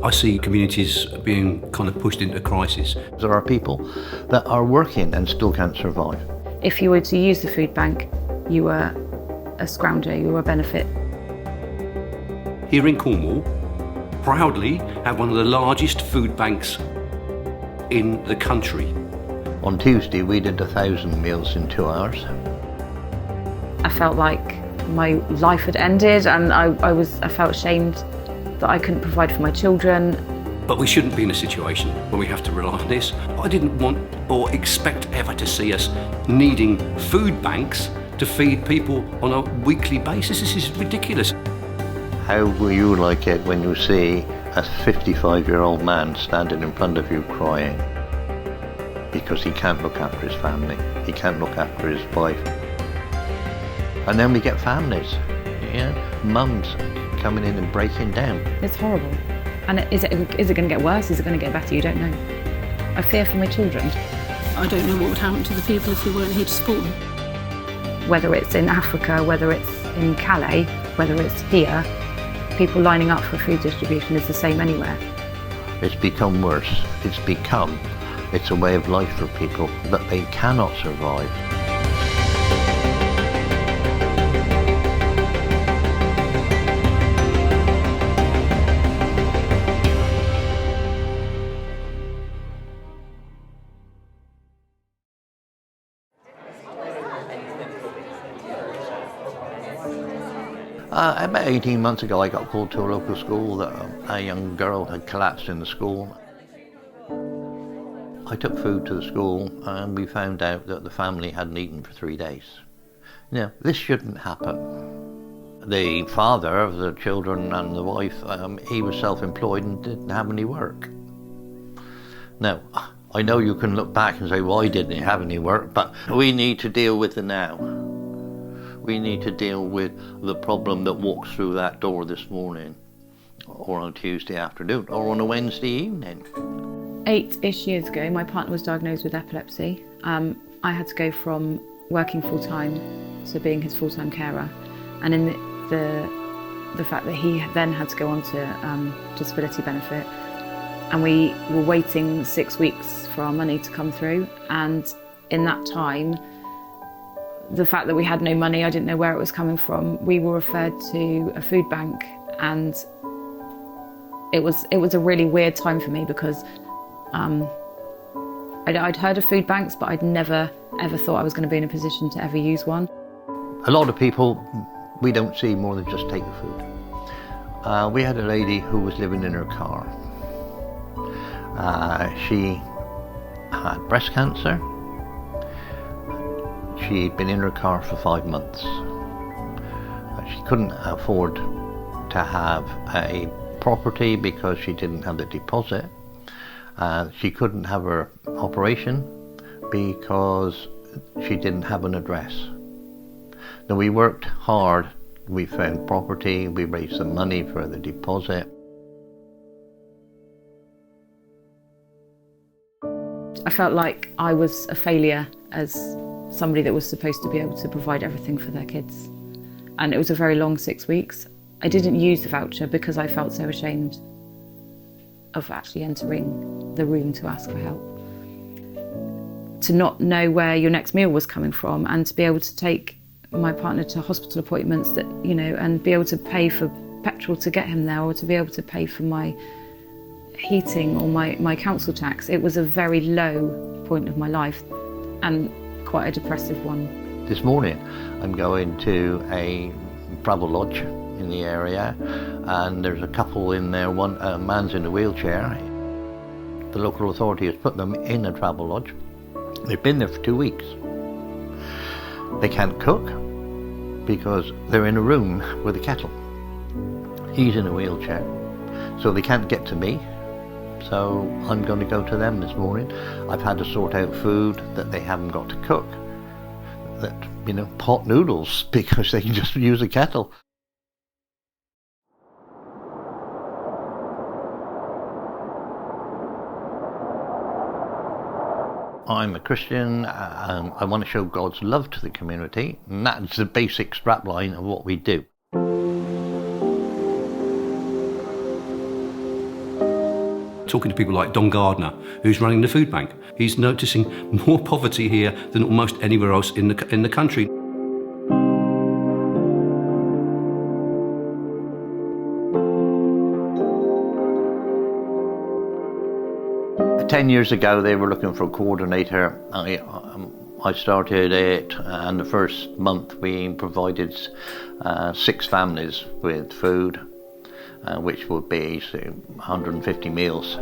I see communities being kind of pushed into crisis. There are people that are working and still can't survive. If you were to use the food bank, you were a scrounger, you were a benefit. Here in Cornwall, proudly have one of the largest food banks in the country. On Tuesday we did 1,000 meals in 2 hours. I felt like my life had ended, and I felt ashamed that I couldn't provide for my children. But we shouldn't be in a situation where we have to rely on this. I didn't want or expect ever to see us needing food banks to feed people on a weekly basis. This is ridiculous. How will you like it when you see a 55-year-old man standing in front of you crying because he can't look after his family, he can't look after his wife? And then we get families, mums coming in and breaking down. It's horrible. And is it going to get worse? Is it going to get better? You don't know. I fear for my children. I don't know what would happen to the people if we weren't here to support them. Whether it's in Africa, whether it's in Calais, whether it's here, people lining up for food distribution is the same anywhere. It's become worse. It's a way of life for people that they cannot survive. About 18 months ago I got called to a local school that a young girl had collapsed in the school. I took food to the school and we found out that the family hadn't eaten for 3 days. Now, this shouldn't happen. The father of the children and the wife, he was self-employed and didn't have any work. Now, I know you can look back and say, why didn't he have any work? But we need to deal with the now. We need to deal with the problem that walks through that door this morning, or on a Tuesday afternoon, or on a Wednesday evening. 8-ish years ago, my partner was diagnosed with epilepsy. I had to go from working full-time to being his full-time carer. And in the fact that he then had to go on to disability benefit, and we were waiting 6 weeks for our money to come through. And in that time, the fact that we had no money, I didn't know where it was coming from. We were referred to a food bank, and it was a really weird time for me because I'd heard of food banks, but I'd never ever thought I was going to be in a position to ever use one. A lot of people we don't see more than just take the food. We had a lady who was living in her car. She had breast cancer. She'd been in her car for 5 months. She couldn't afford to have a property because she didn't have the deposit. She couldn't have her operation because she didn't have an address. Now, we worked hard. We found property, we raised some money for the deposit. I felt like I was a failure as somebody that was supposed to be able to provide everything for their kids. And it was a very long 6 weeks. I didn't use the voucher because I felt so ashamed of actually entering the room to ask for help. To not know where your next meal was coming from, and to be able to take my partner to hospital appointments that, and be able to pay for petrol to get him there, or to be able to pay for my heating or my council tax. It was a very low point of my life, and quite a depressive one. This morning I'm going to a travel lodge in the area, and there's a couple in there. A man's in a wheelchair. The local authority has put them in a travel lodge. They've been there for 2 weeks. They can't cook because they're in a room with a kettle. He's in a wheelchair, so they can't get to me. So I'm going to go to them this morning. I've had to sort out food that they haven't got to cook. Pot noodles, because they can just use a kettle. I'm a Christian. I want to show God's love to the community, and that's the basic strapline of what we do. talking to people like Don Gardner, who's running the food bank. He's noticing more poverty here than almost anywhere else in the country. Ten years ago, they were looking for a coordinator. I started it, and the first month we provided 6 families with food, which would be 150 meals.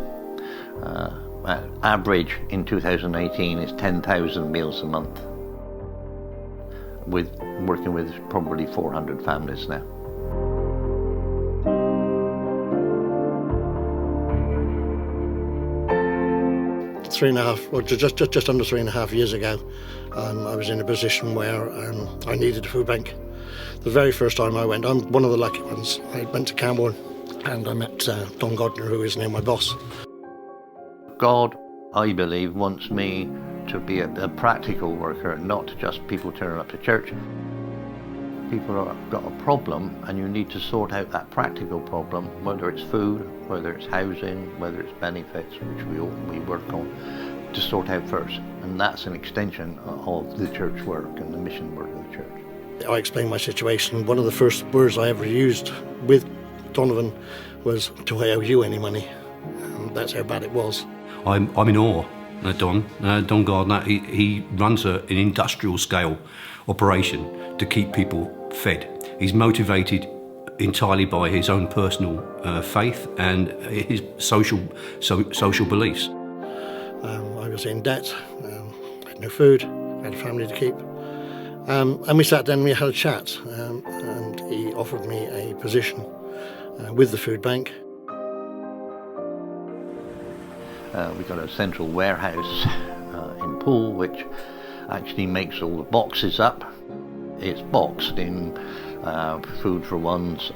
Average in 2018 is 10,000 meals a month, working with probably 400 families now. Just under 3.5 years ago, I was in a position where I needed a food bank. The very first time I went, I'm one of the lucky ones. I went to Camborne and I met Don Gardner, who is now my boss. God, I believe, wants me to be a practical worker, not just people turning up to church. People have got a problem and you need to sort out that practical problem, whether it's food, whether it's housing, whether it's benefits, which we work on, to sort out first. And that's an extension of the church work and the mission work of the church. I explained my situation. One of the first words I ever used with Donovan was, "Do I owe you any money?" And that's how bad it was. I'm in awe. Don Gardner, he runs an industrial scale operation to keep people fed. He's motivated entirely by his own personal faith and his social beliefs. I was in debt, I had no food, I had a family to keep. And we sat down and we had a chat, and he offered me a position with the food bank. We've got a central warehouse in Poole, which actually makes all the boxes up. It's boxed in food for ones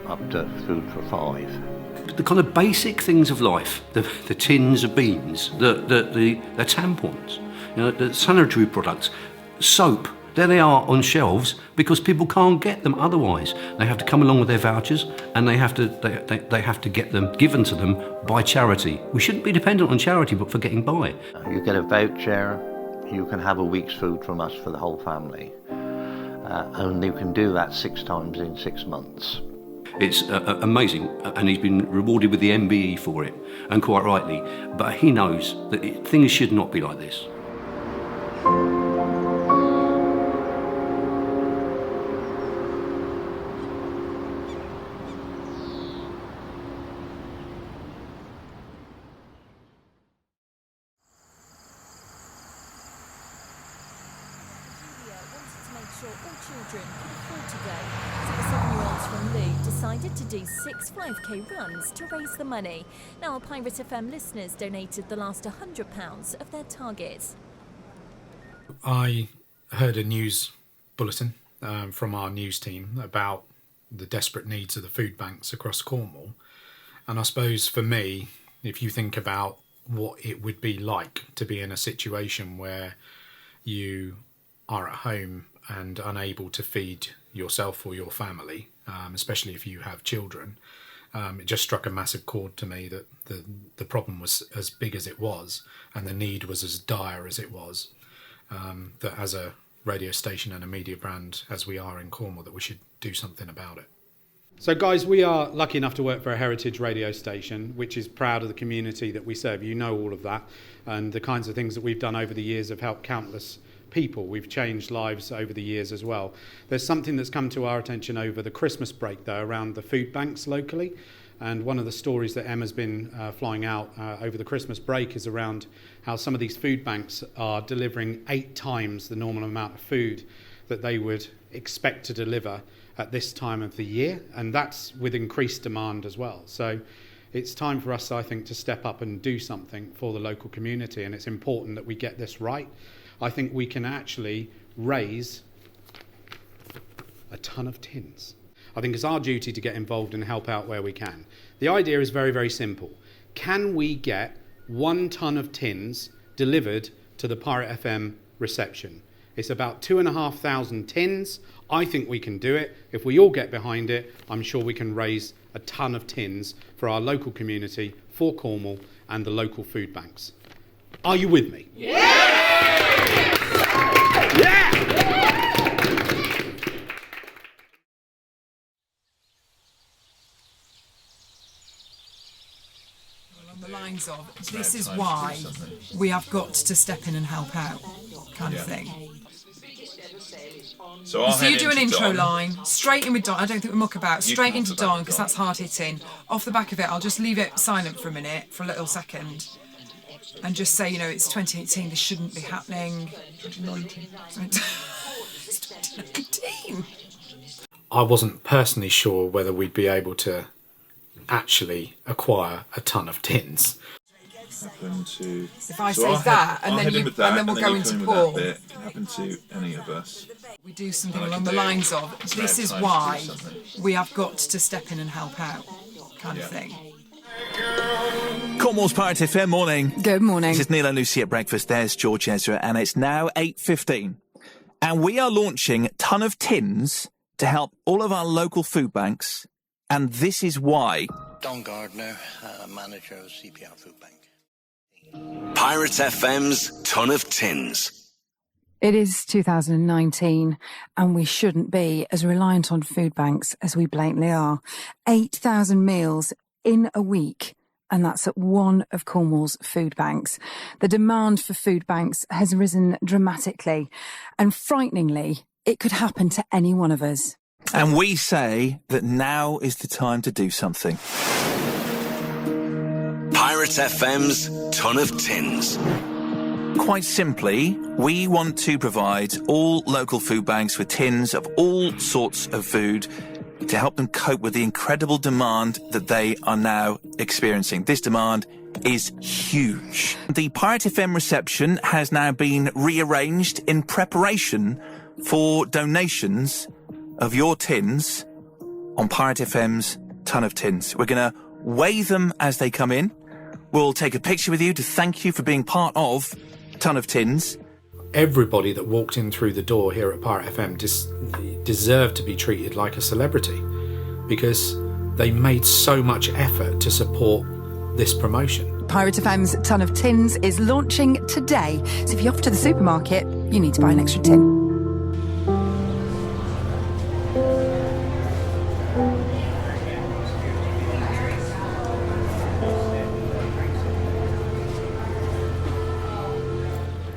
up to food for 5. The kind of basic things of life, the tins of beans, the tampons, the sanitary products, soap, there they are on shelves because people can't get them otherwise. They have to come along with their vouchers and they have to get them given to them by charity. We shouldn't be dependent on charity but for getting by. You get a voucher, you can have a week's food from us for the whole family. And you can do that 6 times in 6 months. It's amazing, and he's been rewarded with the MBE for it, and quite rightly, but he knows that things should not be like this. Sure all children could afford to go, so the 7-year-olds from Lou decided to do 6 5k runs to raise the money. Now our Pirate FM listeners donated the last £100 of their target. I heard a news bulletin from our news team about the desperate needs of the food banks across Cornwall, and I suppose for me, if you think about what it would be like to be in a situation where you are at home and unable to feed yourself or your family, especially if you have children, it just struck a massive chord to me that the problem was as big as it was and the need was as dire as it was, that as a radio station and a media brand as we are in Cornwall, that we should do something about it. So guys, we are lucky enough to work for a heritage radio station, which is proud of the community that we serve. You know all of that, and the kinds of things that we've done over the years have helped countless people. We've changed lives over the years as well. There's something that's come to our attention over the Christmas break, though, around the food banks locally. And one of the stories that Emma's been flying out over the Christmas break is around how some of these food banks are delivering 8 times the normal amount of food that they would expect to deliver at this time of the year. And that's with increased demand as well. So it's time for us, I think, to step up and do something for the local community. And it's important that we get this right. I think we can actually raise a ton of tins. I think it's our duty to get involved and help out where we can. The idea is very, very simple. Can we get 1 ton of tins delivered to the Pirate FM reception? It's about 2,500 tins. I think we can do it. If we all get behind it, I'm sure we can raise a ton of tins for our local community, for Cornwall, and the local food banks. Are you with me? Along the lines of, this is why we have got to step in and help out, kind of thing. So you do an intro line, straight in with Don. I don't think we muck about. Straight into Don, because that's hard hitting. Off the back of it, I'll just leave it silent for a minute, for a little second, and just say, you know, it's 2018, this shouldn't be happening. 2019. It's 2019. I wasn't personally sure whether we'd be able to actually acquire a ton of tins. If I say that, and then we'll go into Paul. It can happen to any of us. We do something along the lines of, this is why we have got to step in and help out, kind of thing. Cornwall's Pirate FM morning. Good morning. This is Neil and Lucy at breakfast. There's George Ezra, and it's now 8:15. And we are launching Tonne of Tins to help all of our local food banks. And this is why. Don Gardner, manager of CPR Foodbank. Pirate FM's Tonne of Tins. It is 2019, and we shouldn't be as reliant on food banks as we blatantly are. 8,000 meals in a week, and that's at one of Cornwall's food banks. The demand for food banks has risen dramatically, and frighteningly, it could happen to any one of us. And we say that now is the time to do something. Pirate FM's Tonne of Tins. Quite simply, we want to provide all local food banks with tins of all sorts of food to help them cope with the incredible demand that they are now experiencing. This demand is huge. The Pirate FM reception has now been rearranged in preparation for donations of your tins on Pirate FM's Tonne of Tins. We're going to weigh them as they come in. We'll take a picture with you to thank you for being part of Tonne of Tins. Everybody that walked in through the door here at Pirate FM deserved to be treated like a celebrity, because they made so much effort to support this promotion. Pirate FM's Tonne of Tins is launching today, so if you're off to the supermarket, you need to buy an extra tin.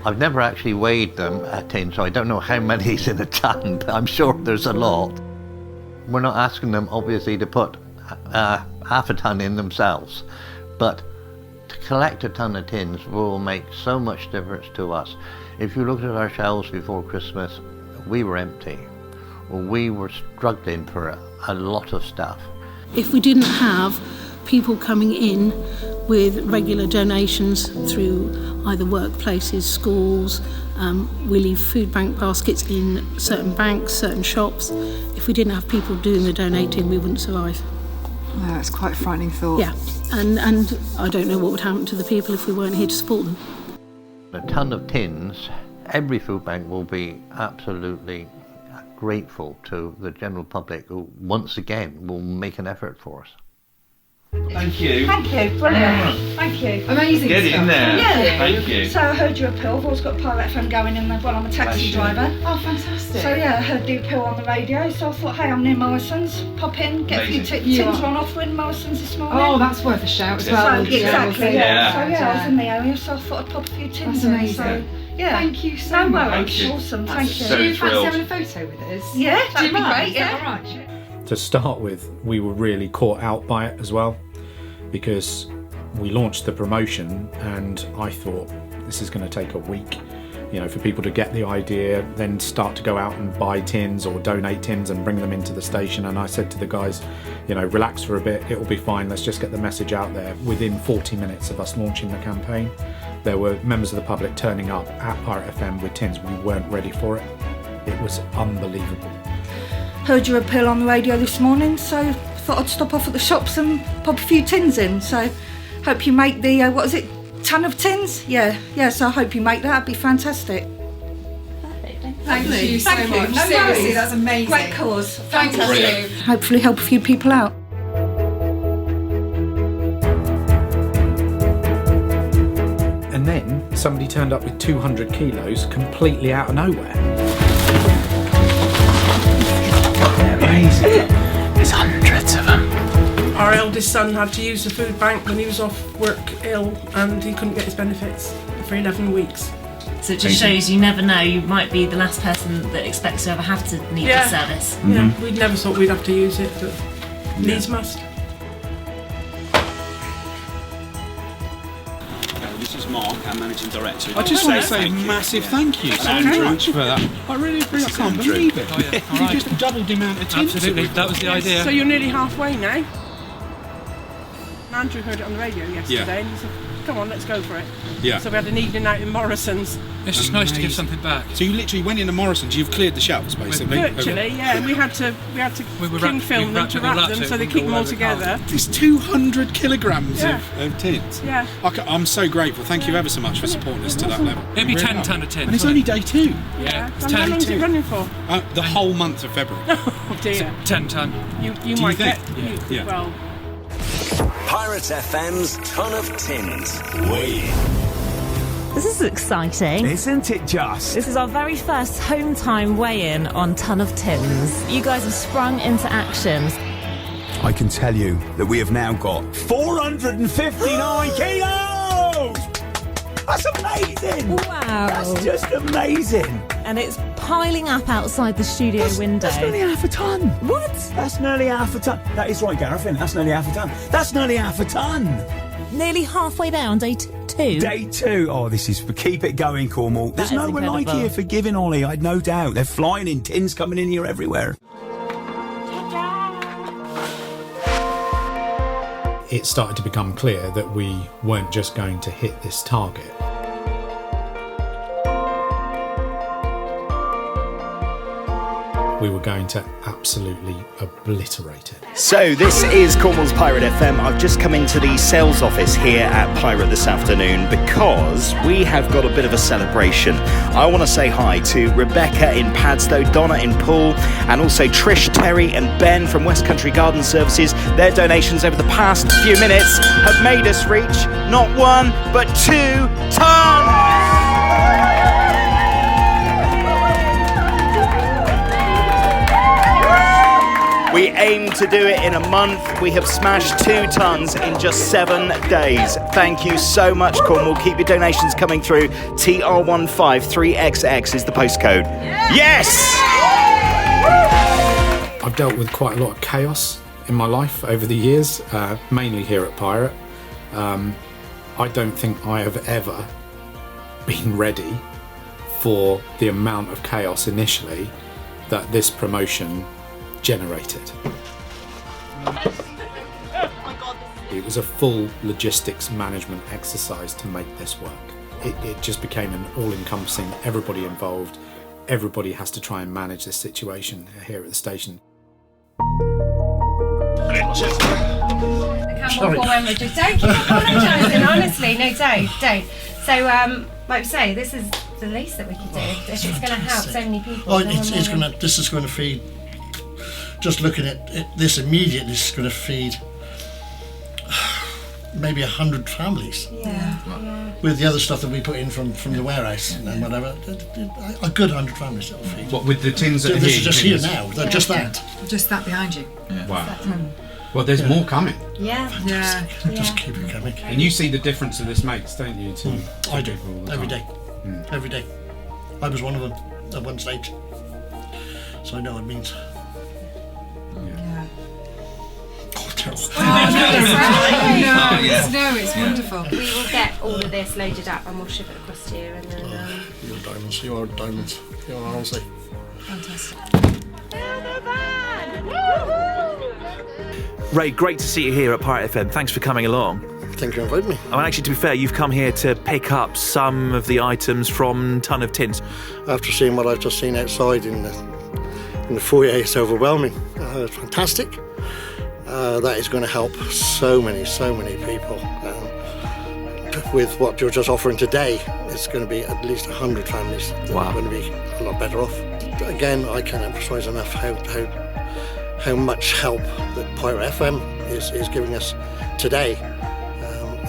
I've never actually weighed them a tin, so I don't know how many is in a ton, but I'm sure there's a lot. We're not asking them, obviously, to put half a ton in themselves, but to collect a ton of tins will make so much difference to us. If you looked at our shelves before Christmas, we were empty. We were struggling for a lot of stuff. If we didn't have people coming in with regular donations through either workplaces, schools, we leave food bank baskets in certain banks, certain shops. If we didn't have people doing the donating, we wouldn't survive. Oh, that's quite a frightening thought. Yeah, and I don't know what would happen to the people if we weren't here to support them. A ton of tins, every food bank will be absolutely grateful to the general public who, once again, will make an effort for us. Thank you. Thank you, brilliant. Thank you. Amazing Get stuff. in there. Yeah. Thank you. So I heard your appeal. I've always got Pirate FM going in there while I'm a taxi driver. Oh, fantastic. So yeah, I heard the appeal on the radio, so I thought, hey, I'm near Morrison's, pop in, get Amazing. a few tins on offer in Morrison's this morning. Oh, that's worth a shout as well. So, exactly, Yeah. So yeah, I was in the area, so I thought I'd pop a few tins That's in. amazing. So yeah. Thank you so much. Thank you. Awesome, That's thank you. so Do you fancy thrilled. having a photo with us? Yeah, Do you that'd be mind? great, Is that yeah. all right? To start with, we were really caught out by it as well, because we launched the promotion and I thought this is going to take a week, for people to get the idea, then start to go out and buy tins or donate tins and bring them into the station. And I said to the guys, relax for a bit, it'll be fine, let's just get the message out there. Within 40 minutes of us launching the campaign, there were members of the public turning up at Pirate FM with tins. We weren't ready for it. It was unbelievable. Heard your appeal on the radio this morning, so thought I'd stop off at the shops and pop a few tins in. So hope you make the, ton of tins? Yeah, so I hope you make that, it'd be fantastic. Thank you so much. No Seriously, worries. that's amazing. Great cause. Thank you. Hopefully help a few people out. And then somebody turned up with 200 kilos completely out of nowhere. Amazing. There's hundreds of them. Our eldest son had to use the food bank when he was off work ill and he couldn't get his benefits for 11 weeks. So it just shows you never know, you might be the last person that expects to ever have to need this service. Yeah, we'd never thought we'd have to use it, but needs must. This is Mark, our Managing Director. I just want to say a massive thank you so much for that. I really I can't believe it. You just doubled the amount of tins. Absolutely, that was the idea. So you're nearly halfway now. Andrew heard it on the radio yesterday and he said, come on, let's go for it. Yeah. So we had an evening out in Morrison's. It's just nice to give something back. So you literally went into Morrison's, you've cleared the shelves basically? Virtually, yeah, and we had to cling film them to wrap them so they keep them all together. It's 200 kilograms of tins. Yeah. I'm so grateful. Thank you ever so much for supporting us to that level. It'll be 10 tonne of tins. And it's only day 2. Yeah. And how long is it running for? The whole month of February. Oh dear. 10 tonne. You might get. Yeah. Well. Pirate FM's Tonne of Tins. This is exciting. Isn't it just? This is our very first home time weigh-in on Tonne of Tins. You guys have sprung into action. I can tell you that we have now got 459 kilos! That's amazing! Wow. That's just amazing. And it's piling up outside the studio window. That's nearly half a tonne. What? That's nearly half a tonne. That is right, Gareth, isn't it? That's nearly half a tonne. That's nearly half a tonne. Nearly halfway there on day 2. Day 2. Oh, this is... Keep it going, Cornwall. There's no one like here for giving, Ollie. I'd no doubt. They're flying in, tins coming in here everywhere. It started to become clear that we weren't just going to hit this target. We were going to absolutely obliterate it. So this is Cornwall's Pirate FM. I've just come into the sales office here at Pirate this afternoon because we have got a bit of a celebration. I want to say hi to Rebecca in Padstow, Donna in Poole, and also Trish, Terry and Ben from West Country Garden Services. Their donations over the past few minutes have made us reach not 1 but 2 tonnes! We aim to do it in a month. We have smashed 2 tonnes in just 7 days. Thank you so much, Cornwall. Keep your donations coming through. TR153XX is the postcode. Yes! I've dealt with quite a lot of chaos in my life over the years, mainly here at Pirate. I don't think I have ever been ready for the amount of chaos initially that this promotion generated. It was a full logistics management exercise to make this work. It just became an all-encompassing, everybody involved, everybody has to try and manage this situation here at the station. Don't keep apologising, honestly, no, don't. So, like I say, this is the least that we can do. If it's going to help so many people. This is going to feed. Just looking at this immediately, this is going to feed maybe 100 families. Yeah. With the other stuff that we put in from the warehouse and whatever, a good 100 families it'll feed. What, with the tins that are this here? is just here now, just that. Just that behind you. Yeah. Wow. Well, there's more coming. Yeah. Just keep it coming. And you see the difference that this makes, don't you? I do. Every day. Every day. I was one of them at one stage. So I know what it means. No, it's wonderful. We will get all of this loaded up and we'll ship it across to you. And then, You're diamonds. You are diamonds. You are honestly. Fantastic. Ray, great to see you here at Pirate FM. Thanks for coming along. Thank you for inviting me. I mean, actually, to be fair, you've come here to pick up some of the items from Tonne of Tins. After seeing what I've just seen outside in the foyer, it's overwhelming. It's fantastic. That is going to help so many people. With what you're just offering today, it's going to be at least 100 families that are going to be a lot better off. Again, I can't emphasise enough how much help that Pirate FM is giving us today.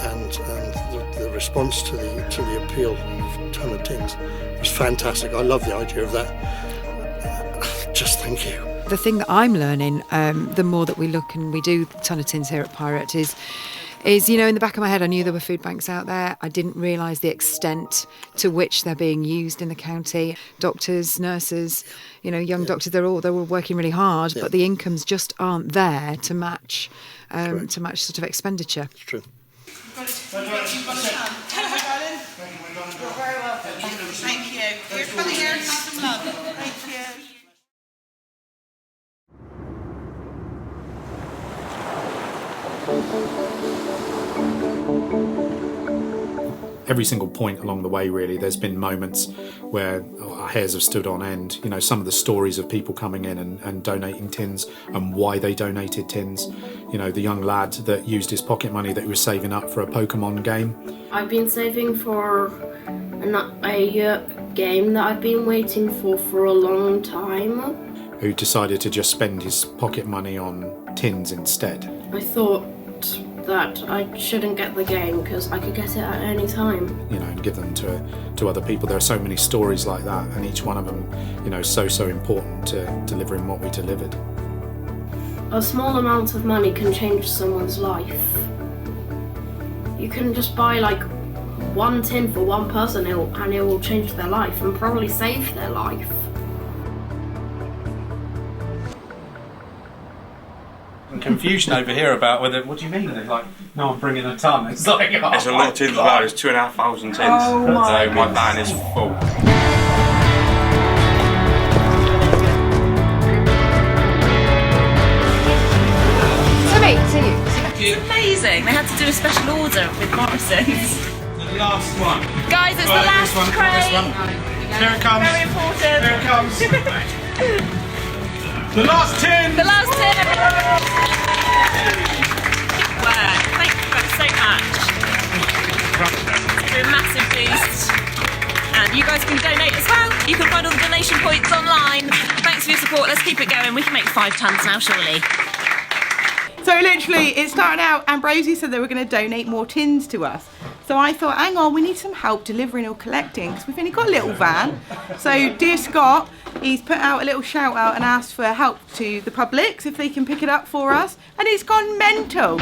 and the response to the appeal of Tonne of Tins was fantastic. I love the idea of that. Just thank you. The thing that I'm learning, the more that we look and we do Tonne of Tins here at Pirate, is, you know, in the back of my head, I knew there were food banks out there. I didn't realise the extent to which they're being used in the county. Doctors, nurses, you know, young doctors, they're all working really hard, but the incomes just aren't there to match sort of expenditure. It's true. You're very welcome. Thank you. You're coming here and have some love. Thank you. Every single point along the way, really, there's been moments where our hairs have stood on end. You know, some of the stories of people coming in and donating tins and why they donated tins. You know, the young lad that used his pocket money that he was saving up for a Pokemon game. I've been saving for a game that I've been waiting for a long time. Who decided to just spend his pocket money on tins instead. I thought that I shouldn't get the game because I could get it at any time. You know, and give them to other people. There are so many stories like that, and each one of them, you know, so important to delivering what we delivered. A small amount of money can change someone's life. You can just buy like one tin for one person and it will change their life and probably save their life. Confusion over here about whether. What do you mean? They're like, no, I'm bringing a ton. It's like, oh, there's a lot of tins as well. There's 2,500 tins. Oh my so my van is full. To you. It's amazing. They had to do a special order with Morrison's. The last one. Guys, it's the last crate. Here it comes. Very important. Here it comes. The last tin. The last tin. Good work. Thank you guys so much. It's a massive boost. And you guys can donate as well. You can find all the donation points online. Thanks for your support. Let's keep it going. We can make 5 tons now, surely. So literally, it started out, Ambrosie said they were going to donate more tins to us. So I thought, hang on, we need some help delivering or collecting because we've only got a little van. So dear Scott, he's put out a little shout out and asked for help to the public if they can pick it up for us. And it's gone mental.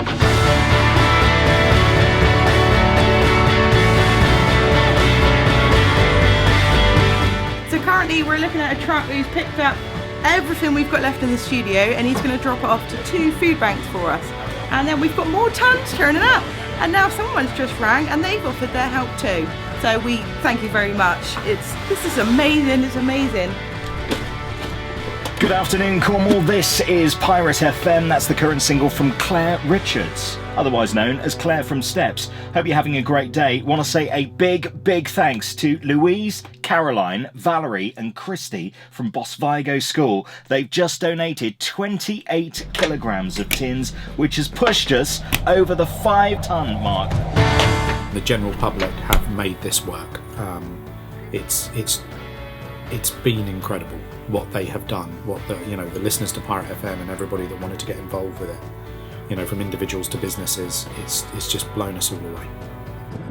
So currently we're looking at a truck who's picked up everything we've got left in the studio and he's going to drop it off to 2 food banks for us. And then we've got more tons turning up. And now someone's just rang and they've offered their help too. So we thank you very much. This is amazing, it's amazing. Good afternoon, Cornwall. This is Pirate FM. That's the current single from Claire Richards, otherwise known as Claire from Steps. Hope you're having a great day. Want to say a big thanks to Louise, Caroline, Valerie and Christy from Bosvigo School. They've just donated 28 kilograms of tins, which has pushed us over the 5-ton mark. The general public have made this work. It's been incredible what they have done, what the listeners to Pirate FM and everybody that wanted to get involved with it. You know, from individuals to businesses, it's just blown us all away.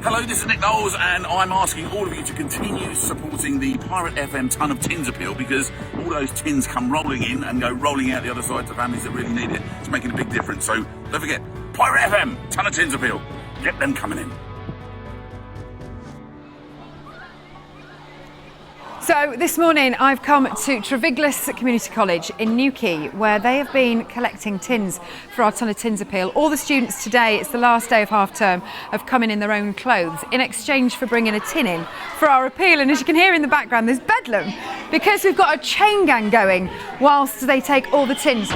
Hello, this is Nick Knowles, and I'm asking all of you to continue supporting the Pirate FM Tonne of Tins appeal because all those tins come rolling in and go rolling out the other side to families that really need it. It's making a big difference. So don't forget, Pirate FM Tonne of Tins appeal. Get them coming in. So this morning I've come to Treviglas Community College in Newquay where they have been collecting tins for our Tonne of Tins appeal. All the students today, it's the last day of half term, have come in their own clothes in exchange for bringing a tin in for our appeal. And as you can hear in the background, there's bedlam because we've got a chain gang going whilst they take all the tins.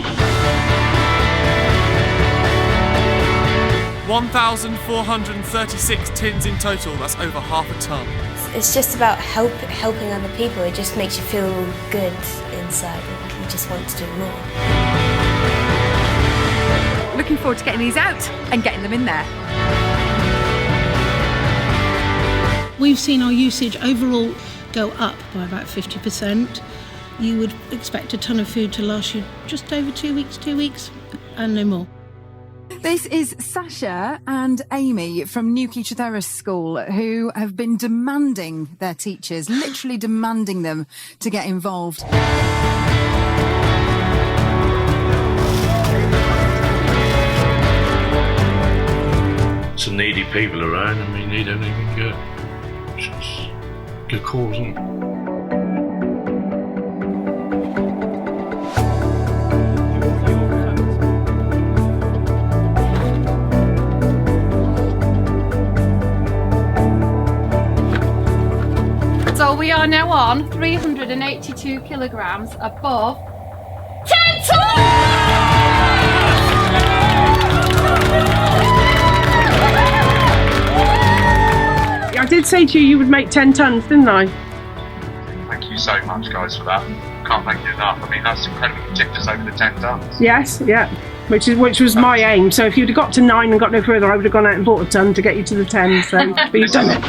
1,436 tins in total, that's over half a tonne. It's just about helping other people. It just makes you feel good inside and you just want to do more. Looking forward to getting these out and getting them in there. We've seen our usage overall go up by about 50%. You would expect a tonne of food to last you just over 2 weeks and no more. This is Sasha and Amy from Newquay Chathera School, who have been demanding their teachers, literally demanding them to get involved. Some needy people around and we need anything good. It's just a good cause, isn't it? So we are now on 382 kilograms above 10 tons! I did say to you you would make 10 tons, didn't I? Thank you so much, guys, for that. Can't thank you enough. I mean, that's incredible. You tipped us over the 10 tons. Yes, yeah. Which was my aim. So if you'd have got to 9 and got no further, I would have gone out and bought a ton to get you to the 10. So, but you've done it.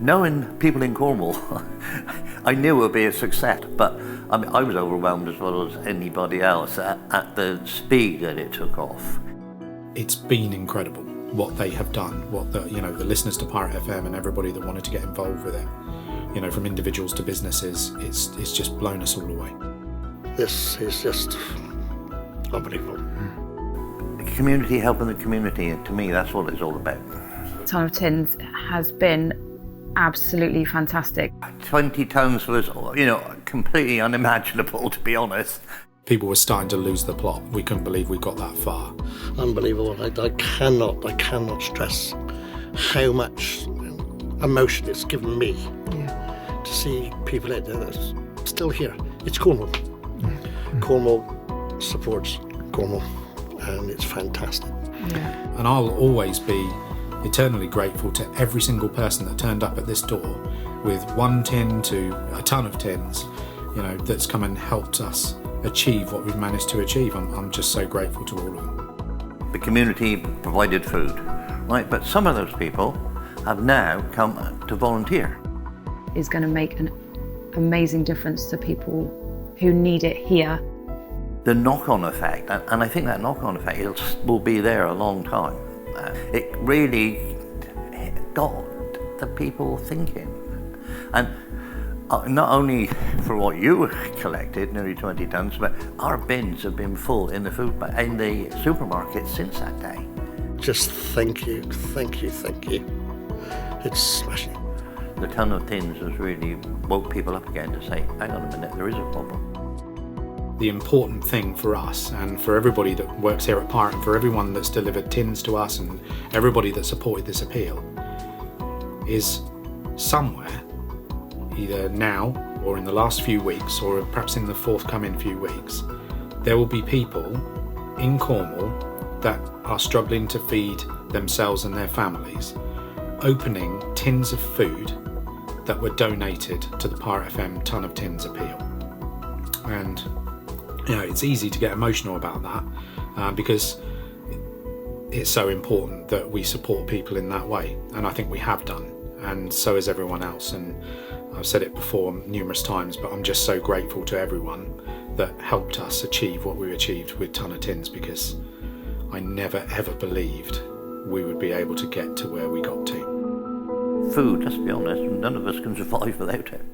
Knowing people in Cornwall, I knew it would be a success, but I mean, I was overwhelmed as well as anybody else at the speed that it took off. It's been incredible what they have done, what the listeners to Pirate FM and everybody that wanted to get involved with it, from individuals to businesses, it's just blown us all away. This is just unbelievable. The community helping the community, and to me, that's what it's all about. Tonne of Tins has been absolutely fantastic. 20 tons was, completely unimaginable, to be honest. People were starting to lose the plot. We couldn't believe we got that far. Unbelievable. I cannot stress how much emotion it's given me to see people out there that's still here. It's Cornwall. Cornwall supports Cornwall, and it's fantastic. Yeah. And I'll always be eternally grateful to every single person that turned up at this door with 1 tin to a ton of tins, that's come and helped us achieve what we've managed to achieve. I'm just so grateful to all of them. The community provided food, right? But some of those people have now come to volunteer. It's going to make an amazing difference to people who need it here. The knock-on effect, and I think that knock-on effect will be there a long time. It really got the people thinking. And not only for what you collected, nearly 20 tons, but our bins have been full in the supermarket since that day. Just thank you. It's smashing. The Tonne of Tins has really woke people up again to say, hang on a minute, there is a problem. The important thing for us and for everybody that works here at Pirate and for everyone that's delivered tins to us and everybody that supported this appeal is somewhere, either now or in the last few weeks or perhaps in the forthcoming few weeks, there will be people in Cornwall that are struggling to feed themselves and their families, opening tins of food that were donated to the Pirate FM Tonne of Tins appeal. And it's easy to get emotional about that because it's so important that we support people in that way, and I think we have done, and so has everyone else. And I've said it before numerous times, but I'm just so grateful to everyone that helped us achieve what we achieved with Tonne of Tins, because I never ever believed we would be able to get to where we got to. Food, let's be honest, none of us can survive without it.